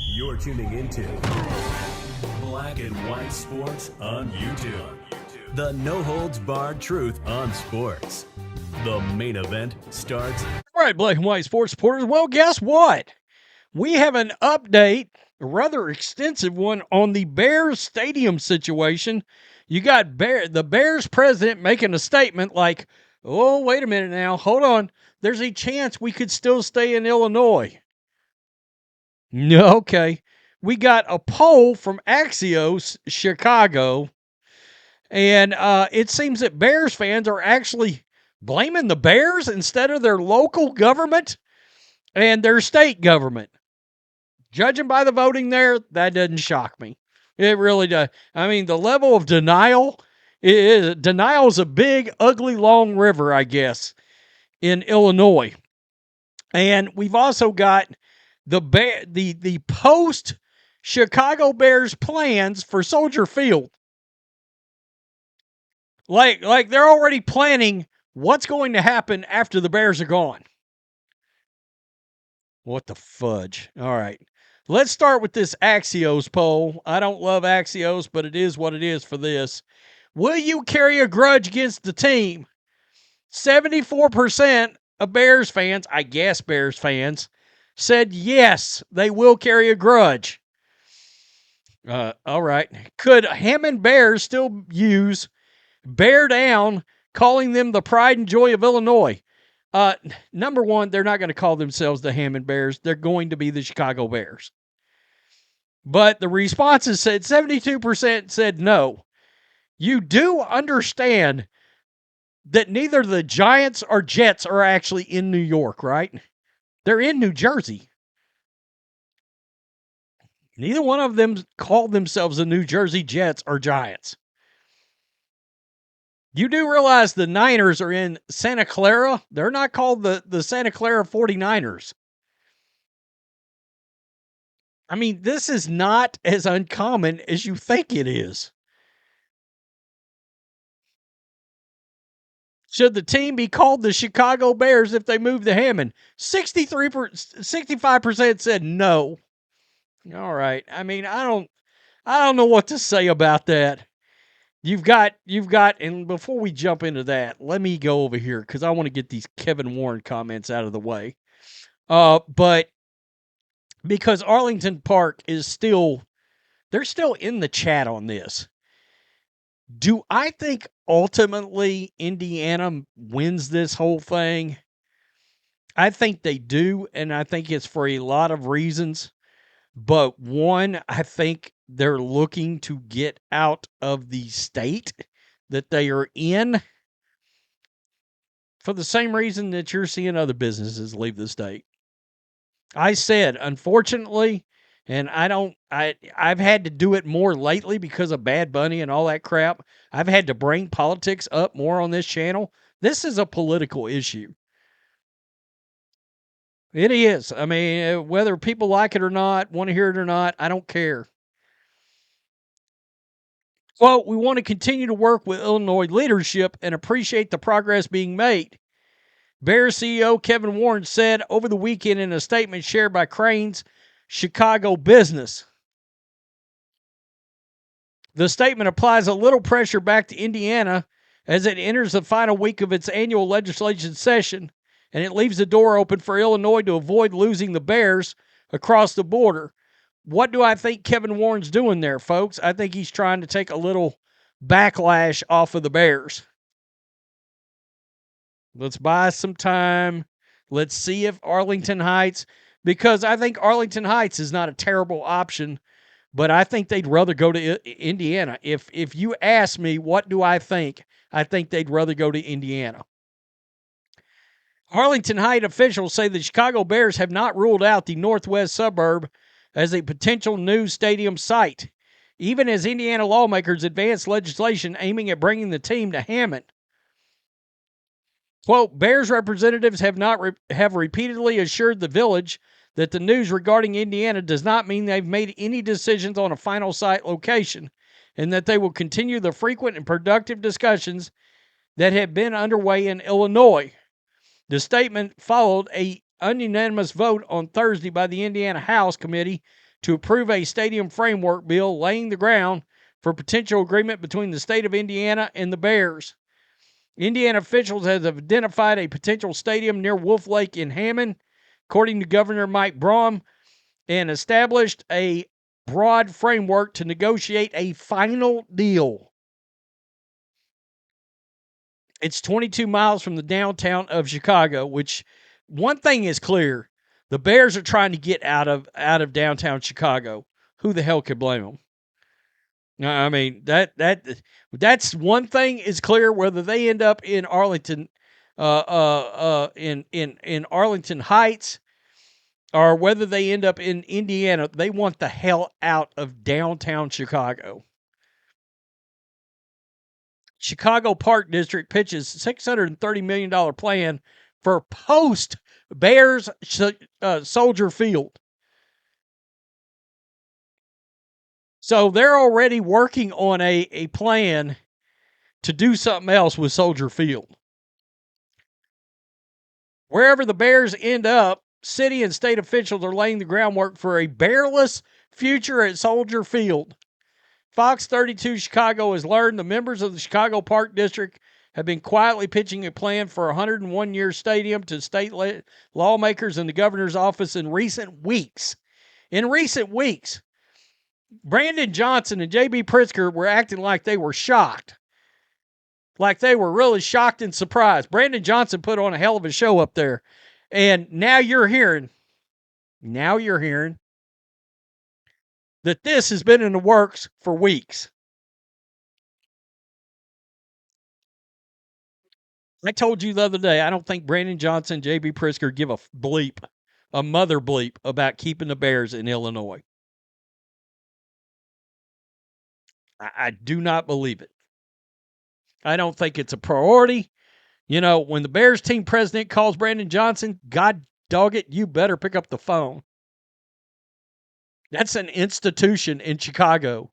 You're tuning into Black and White Sports on YouTube. The no-holds-barred truth on sports. The main event starts. All right, Black and White Sports supporters. Well, guess what? We have an update, a rather extensive one, on the Bears stadium situation. You got the Bears president making a statement like, oh, wait a minute now. Hold on. There's a chance we could still stay in Illinois. No, okay. We got a poll from Axios Chicago, and it seems that Bears fans are actually blaming the Bears instead of their local government and their state government. Judging by the voting there, that doesn't shock me. It really does. I mean, the level of denial is a big, ugly, long river, I guess, in Illinois. And we've also got the post Chicago Bears plans for Soldier Field. Like they're already planning what's going to happen after the Bears are gone. What the fudge? All right. Let's start with this Axios poll. I don't love Axios, but it is what it is for this. Will you carry a grudge against the team? 74% of Bears fans, I guess Bears fans, said yes, they will carry a grudge. All right. Could Hammond Bears still use bear down, calling them the pride and joy of Illinois? Number one, they're not going to call themselves the Hammond Bears. They're going to be the Chicago Bears. But the responses said 72% said no. You do understand that neither the Giants or Jets are actually in New York, right? They're in New Jersey. Neither one of them called themselves the New Jersey Jets or Giants. You do realize the Niners are in Santa Clara? They're not called the Santa Clara 49ers. I mean, this is not as uncommon as you think it is. Should the team be called the Chicago Bears if they move to Hammond? 65% said no. All right. I mean, I don't know what to say about that. You've got, and before we jump into that, let me go over here because I want to get these Kevin Warren comments out of the way. But because Arlington Park is they're still in the chat on this. Do I think ultimately Indiana wins this whole thing? I think they do, and I think it's for a lot of reasons. But one, I think they're looking to get out of the state that they are in for the same reason that you're seeing other businesses leave the state. I said, unfortunately, and I've had to do it more lately because of Bad Bunny and all that crap. I've had to bring politics up more on this channel. This is a political issue. It is. I mean, whether people like it or not, want to hear it or not, I don't care. Well, we want to continue to work with Illinois leadership and appreciate the progress being made. Bears CEO Kevin Warren said over the weekend in a statement shared by Crain's Chicago Business. The statement applies a little pressure back to Indiana as it enters the final week of its annual legislation session, and it leaves the door open for Illinois to avoid losing the Bears across the border. What do I think Kevin Warren's doing there, folks? I think he's trying to take a little backlash off of the Bears. Let's buy some time. Let's see if Arlington Heights, because I think Arlington Heights is not a terrible option, but I think they'd rather go to Indiana. If you ask me what do I think they'd rather go to Indiana. Arlington Heights officials say the Chicago Bears have not ruled out the northwest suburb as a potential new stadium site, even as Indiana lawmakers advance legislation aiming at bringing the team to Hammond. Quote, Bears representatives have repeatedly assured the Village that the news regarding Indiana does not mean they've made any decisions on a final site location, and that they will continue the frequent and productive discussions that have been underway in Illinois. The statement followed a ununanimous vote on Thursday by the Indiana House Committee to approve a stadium framework bill laying the ground for potential agreement between the state of Indiana and the Bears. Indiana officials have identified a potential stadium near Wolf Lake in Hammond, according to Governor Mike Braun, and established a broad framework to negotiate a final deal. It's 22 miles from the downtown of Chicago, which one thing is clear. The Bears are trying to get out of downtown Chicago. Who the hell could blame them? I mean, that's one thing is clear. Whether they end up in Arlington, in Arlington Heights, or whether they end up in Indiana, they want the hell out of downtown Chicago. Chicago Park District pitches $630 million plan for post-Bears Soldier Field. So they're already working on a plan to do something else with Soldier Field. Wherever the Bears end up, city and state officials are laying the groundwork for a bearless future at Soldier Field. Fox 32 Chicago has learned the members of the Chicago Park District have been quietly pitching a plan for a 101-year stadium to state lawmakers and the governor's office in recent weeks. Brandon Johnson and J.B. Pritzker were acting like they were shocked. Like they were really shocked and surprised. Brandon Johnson put on a hell of a show up there. And now you're hearing that this has been in the works for weeks. I told you the other day, I don't think Brandon Johnson, J.B. Pritzker give a bleep, a mother bleep about keeping the Bears in Illinois. I do not believe it. I don't think it's a priority. You know, when the Bears team president calls Brandon Johnson, God dog it, you better pick up the phone. That's an institution in Chicago.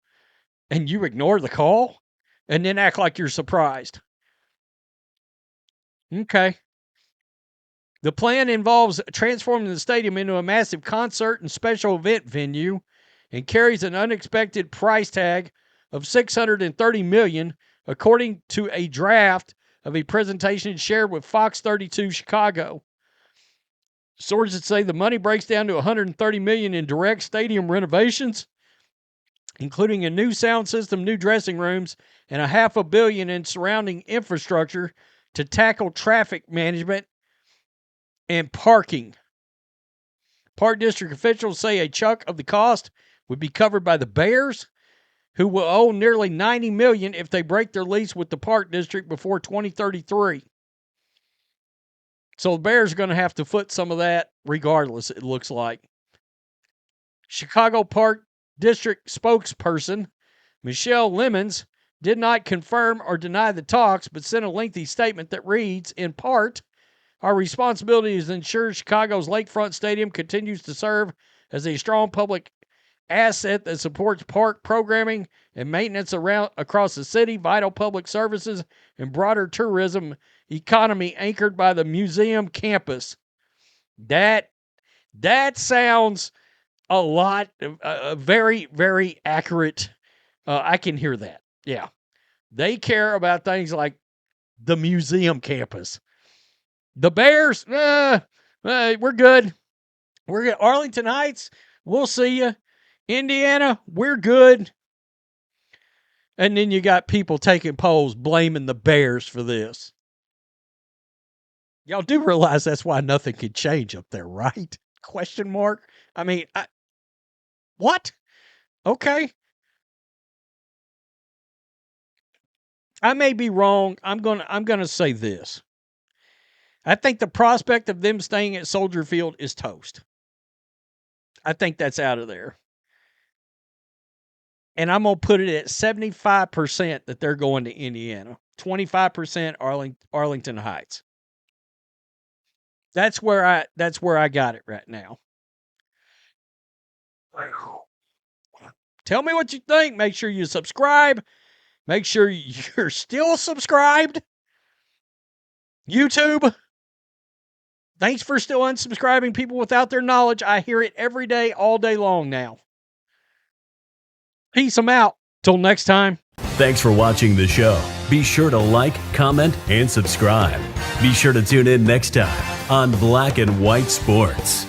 And you ignore the call and then act like you're surprised. Okay. The plan involves transforming the stadium into a massive concert and special event venue and carries an unexpected price tag of $630 million, according to a draft of a presentation shared with Fox 32 Chicago. Sources say the money breaks down to $130 million in direct stadium renovations, including a new sound system, new dressing rooms, and $500 million in surrounding infrastructure to tackle traffic management and parking. Park District officials say a chunk of the cost would be covered by the Bears, who will owe nearly $90 million if they break their lease with the Park District before 2033. So the Bears are going to have to foot some of that regardless, it looks like. Chicago Park District spokesperson Michelle Lemons did not confirm or deny the talks, but sent a lengthy statement that reads, in part, our responsibility is to ensure Chicago's Lakefront Stadium continues to serve as a strong public asset that supports park programming and maintenance across the city, vital public services, and broader tourism economy anchored by the museum campus. That sounds a lot, very, very accurate. I can hear that. Yeah. They care about things like the museum campus. The Bears, we're good. We're good. Arlington Heights, we'll see you. Indiana, we're good. And then you got people taking polls blaming the Bears for this. Y'all do realize that's why nothing can change up there, right? Question mark? I mean, what? Okay. I may be wrong. I'm gonna say this. I think the prospect of them staying at Soldier Field is toast. I think that's out of there. And I'm going to put it at 75% that they're going to Indiana. 25% Arlington Heights. That's where I got it right now. Tell me what you think. Make sure you subscribe. Make sure you're still subscribed. YouTube. Thanks for still unsubscribing people without their knowledge. I hear it every day, all day long now. Peace. I'm out. Till next time. Thanks for watching the show. Be sure to like, comment, and subscribe. Be sure to tune in next time on Black and White Sports.